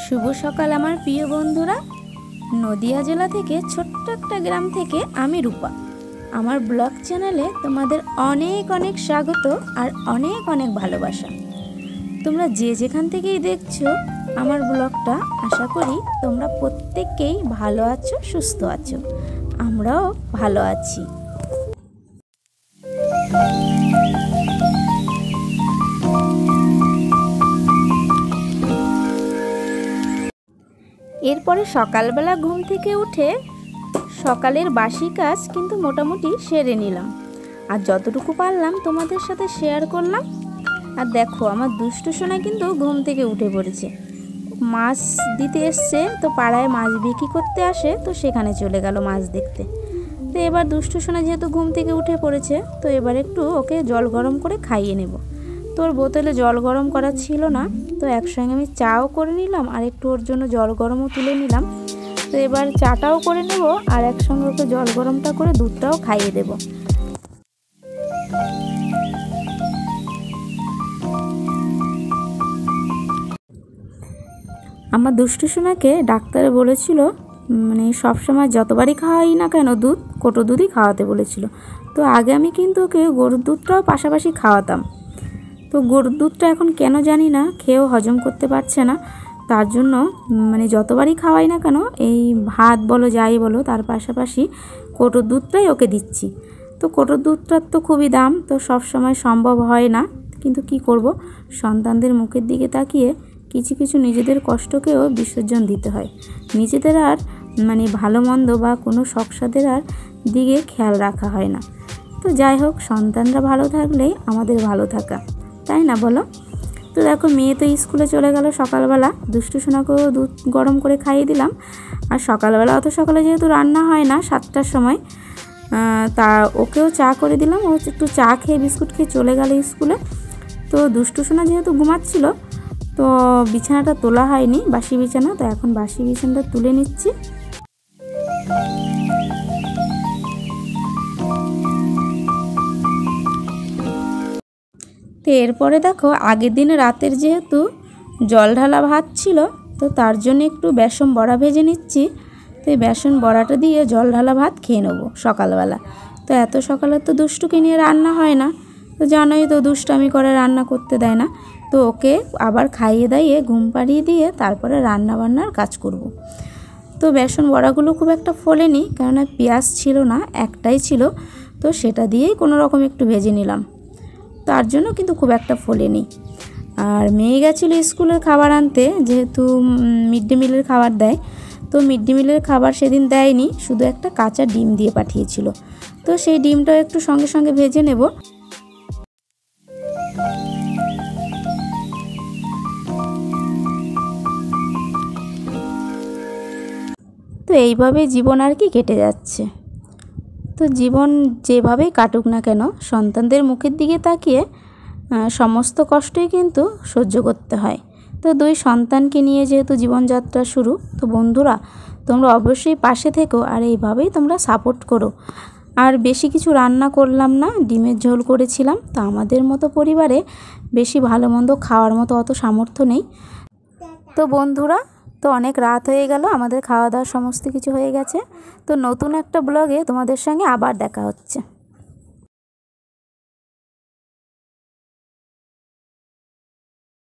শুভ সকাল আমার প্রিয় বন্ধুরা। নদিয়া জেলা থেকে ছোট্ট একটা গ্রাম থেকে আমি রূপা। আমার ব্লগ চ্যানেলে তোমাদের অনেক অনেক স্বাগত আর অনেক অনেক ভালোবাসা। তোমরা যে যেখান থেকেই দেখছো আমার ব্লগটা, আশা করি তোমরা প্রত্যেককেই ভালো আছো, সুস্থ আছো। আমরাও ভালো আছি। এরপরে সকালবেলা ঘুম থেকে উঠে সকালের বাসি কাজ কিন্তু মোটামুটি সেরে নিলাম, আর যতটুকু পারলাম তোমাদের সাথে শেয়ার করলাম। আর দেখো আমার দুষ্টু সোনা কিন্তু ঘুম থেকে উঠে পড়েছে, মাছ দিতে এসছে। তো পাড়ায় মাছ বিক্রি করতে আসে, তো সেখানে চলে গেল মাছ দেখতে। তো এবার দুষ্টু সোনা যেহেতু ঘুম থেকে উঠে পড়েছে, তো এবার একটু ওকে জল গরম করে খাইয়ে নেব। তোর বোতলে জল গরম করা ছিল না, তো একসঙ্গে আমি চাও করে নিলাম আর একটু ওর জন্য জল গরমও তুলে নিলাম। তো এবার চাটাও করে নেব আর একসঙ্গে ওকে জল গরমটা করে দুধটাও খাইয়ে দেব। আমার দুষ্টু সোনাকে ডাক্তারে বলেছিল, মানে সবসময় যতবারই খাওয়াই না কেন দুধ, কোটো দুধই খাওয়াতে বলেছিল। তো আগে আমি কিন্তু ওকে গরুর দুধটাও পাশাপাশি খাওয়াতাম। তো গরুর দুধটা এখন কেন জানি না খেয়েও হজম করতে পারছে না, তার জন্য মানে যতবারই খাওয়াই না কেন এই ভাত বলো যাই বলো তার পাশাপাশি কোটোর দুধটাই ওকে দিচ্ছি। তো কোটোর দুধটার তো খুবই দাম, তো সব সময় সম্ভব হয় না, কিন্তু কি করব, সন্তানদের মুখের দিকে তাকিয়ে কিছু কিছু নিজেদের কষ্টকেও বিসর্জন দিতে হয়। নিজেদের আর মানে ভালো মন্দ বা কোনো শখসাদের আর দিকে খেয়াল রাখা হয় না। তো যাই হোক, সন্তানরা ভালো থাকলেই আমাদের ভালো থাকা, তাই না বলো? তো দেখো মেয়ে তো স্কুলে চলে গেল সকালবেলা, দুষ্টু সোনাকেও দুধ গরম করে খাইয়ে দিলাম। আর সকালবেলা অত সকালে যেহেতু রান্না হয় না, 7টার সময়, তা ওকেও চা করে দিলাম। ও একটু চা খেয়ে বিস্কুট খেয়ে চলে গেল স্কুলে। তো দুষ্টু সোনা যেহেতু ঘুমাচ্ছিল, তো বিছানাটা তোলা হয়নি, বাসি বিছানা, তো এখন বাসি বিছানাটা তুলে নিচ্ছি। তো এরপরে দেখো আগের দিনে রাতের যেহেতু জল ঢালা ভাত ছিল, তো তার জন্য একটু বেসন বড়া ভেজে নিচ্ছি। তো এই বেসন বড়াটা দিয়ে জল ঢালা ভাত খেয়ে নেবো সকালবেলা। তো এত সকালে তো দুষ্টুকে নিয়ে রান্না হয় না, তো জানোই তো দুষ্টামি করে রান্না করতে দেয় না। তো ওকে আবার খাইয়ে দাইয়ে ঘুম পাড়িয়ে দিয়ে তারপরে রান্না বান্নার কাজ করব। তো বেসন বড়াগুলো খুব একটা ফোলেনি, কেননা পেঁয়াজ ছিল না, একটাই ছিল, তো সেটা দিয়েই কোনো রকম একটু ভেজে নিলাম, তার জন্য কিন্তু খুব একটা ফোলেনি। আর মেয়ে গেছিলো স্কুলের খাবার আনতে, যেহেতু মিড ডে মিলের খাবার দেয়, তো মিড ডে মিলের খাবার সেদিন দেয়নি, শুধু একটা কাঁচা ডিম দিয়ে পাঠিয়েছিল। তো সেই ডিমটাও একটু সঙ্গে সঙ্গে ভেজে নেব। তো এইভাবেই জীবন আর কি কেটে যাচ্ছে। তো জীবন যেভাবেই কাটুক না কেন, সন্তানদের মুখের দিকে তাকিয়ে সমস্ত কষ্টই কিন্তু সহ্য করতে হয়। তো দুই সন্তানকে নিয়ে যেহেতু জীবনযাত্রা শুরু, তো বন্ধুরা তোমরা অবশ্যই পাশে থেকো আর এইভাবেই তোমরা সাপোর্ট করো। আর বেশি কিছু রান্না করলাম না, ডিমের ঝোল করেছিলাম। তো আমাদের মতো পরিবারে বেশি ভালো মন্দ খাওয়ার মতো অত সামর্থ্য নেই। তো বন্ধুরা, তো অনেক রাত হয়ে গেল, আমাদের খাওয়া দাওয়া সমস্ত কিছু হয়ে গেছে। তো নতুন একটা ব্লগে তোমাদের সঙ্গে আবার দেখা হচ্ছে।